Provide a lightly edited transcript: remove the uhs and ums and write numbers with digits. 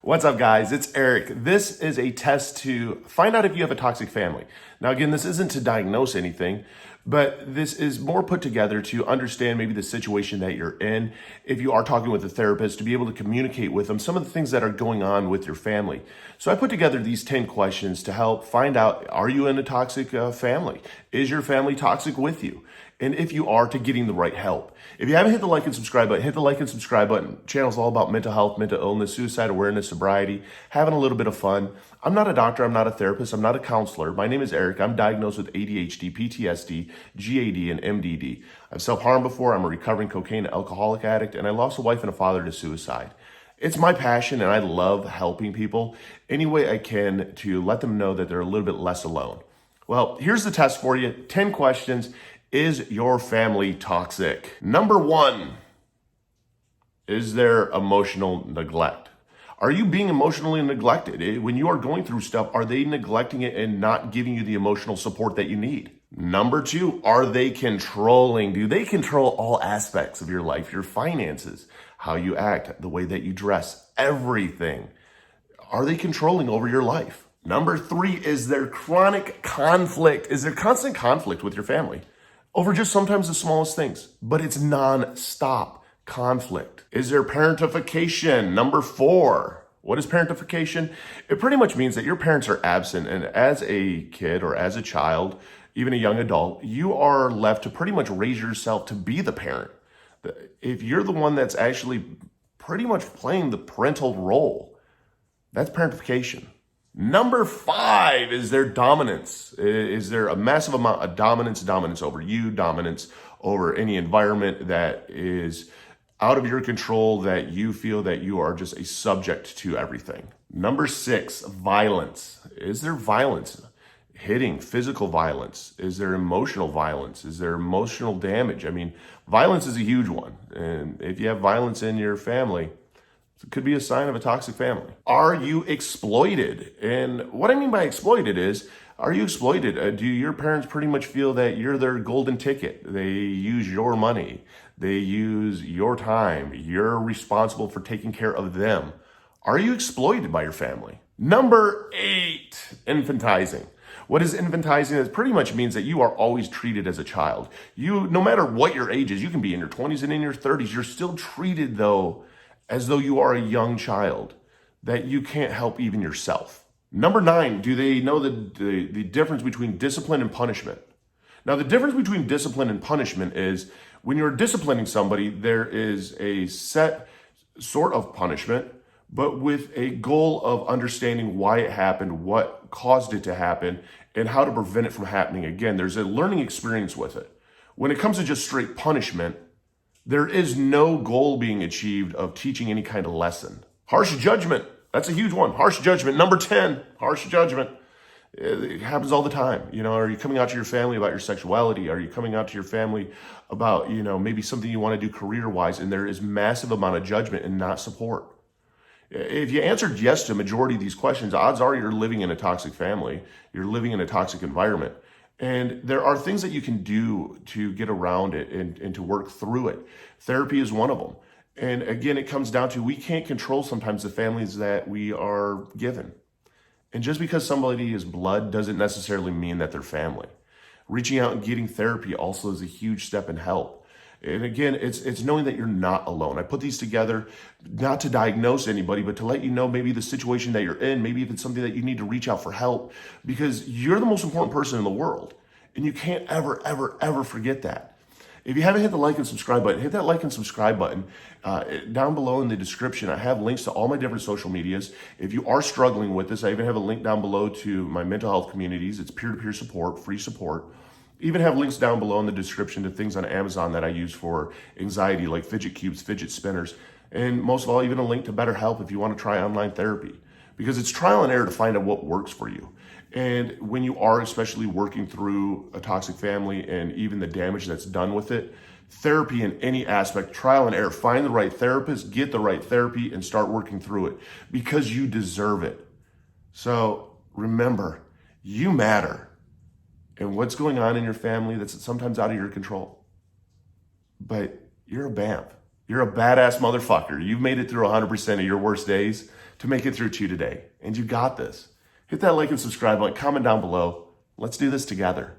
What's up, guys? It's Eric. This is a test to find out if you have a toxic family. Now, again, this isn't to diagnose anything, but this is more put together to understand maybe the situation that you're in. If you are talking with a therapist, to be able to communicate with them some of the things that are going on with your family. So I put together these 10 questions to help find out, are you in a toxic family? Is your family toxic with you? And if you are, to getting the right help. If you haven't hit the like and subscribe button, hit the like and subscribe button. Channel's all about mental health, mental illness, suicide awareness, sobriety, having a little bit of fun. I'm not a doctor, I'm not a therapist, I'm not a counselor. My name is Eric. I'm diagnosed with ADHD, PTSD, GAD, and MDD. I've self-harmed before. I'm a recovering cocaine and alcoholic addict, and I lost a wife and a father to suicide. It's my passion, and I love helping people any way I can to let them know that they're a little bit less alone. Well, here's the test for you. 10 questions. Is your family toxic? Number 1, is there emotional neglect? Are you being emotionally neglected? When you are going through stuff, are they neglecting it and not giving you the emotional support that you need? Number 2, are they controlling? Do they control all aspects of your life, your finances, how you act, the way that you dress, everything? Are they controlling over your life? Number 3, is there chronic conflict? Is there constant conflict with your family? Over just sometimes the smallest things, but it's non-stop conflict. Is there parentification? Number 4. What is parentification? It pretty much means that your parents are absent, and as a kid or as a child, even a young adult, you are left to pretty much raise yourself to be the parent. If you're the one that's actually pretty much playing the parental role, that's parentification. Number 5, is there dominance? Is there a massive amount of dominance over you, dominance over any environment that is out of your control, that you feel that you are just a subject to everything? Number 6, violence. Is there violence? Hitting, physical violence? Is there emotional violence? Is there emotional damage? I mean, violence is a huge one. And if you have violence in your family, it could be a sign of a toxic family. Are you exploited? And what I mean by exploited is, are you exploited? Do your parents pretty much feel that you're their golden ticket? They use your money. They use your time. You're responsible for taking care of them. Are you exploited by your family? Number 8, infantizing. What is infantizing? It pretty much means that you are always treated as a child. No matter what your age is, you can be in your 20s and in your 30s, you're still treated as though you are a young child, that you can't help even yourself. Number 9, do they know the difference between discipline and punishment? Now, the difference between discipline and punishment is when you're disciplining somebody, there is a set sort of punishment, but with a goal of understanding why it happened, what caused it to happen, and how to prevent it from happening again. There's a learning experience with it. When it comes to just straight punishment, there is no goal being achieved of teaching any kind of lesson. Harsh judgment, that's a huge one. Harsh judgment. Number 10, harsh judgment. It happens all the time. Are you coming out to your family about your sexuality? Are you coming out to your family about, maybe something you want to do career-wise, and there is massive amount of judgment and not support? If you answered yes to a majority of these questions, odds are you're living in a toxic family. You're living in a toxic environment. And there are things that you can do to get around it and to work through it. Therapy is one of them. And again, it comes down to, we can't control sometimes the families that we are given. And just because somebody is blood doesn't necessarily mean that they're family. Reaching out and getting therapy also is a huge step in help. And again, it's knowing that you're not alone. I put these together not to diagnose anybody, but to let you know maybe the situation that you're in, maybe if it's something that you need to reach out for help, because you're the most important person in the world. And you can't ever, ever, ever forget that. If you haven't hit the like and subscribe button, hit that like and subscribe button. Down below in the description, I have links to all my different social medias. If you are struggling with this, I even have a link down below to my mental health communities. It's peer-to-peer support, free support. Even have links down below in the description to things on Amazon that I use for anxiety, like fidget cubes, fidget spinners. And most of all, even a link to BetterHelp if you want to try online therapy. Because it's trial and error to find out what works for you. And when you are especially working through a toxic family and even the damage that's done with it, therapy in any aspect, trial and error, find the right therapist, get the right therapy, and start working through it. Because you deserve it. So remember, you matter. And what's going on in your family that's sometimes out of your control. But you're a BAMF. You're a badass motherfucker. You've made it through 100% of your worst days. to make it through to today. And you got this. Hit that like and subscribe button, comment down below. Let's do this together.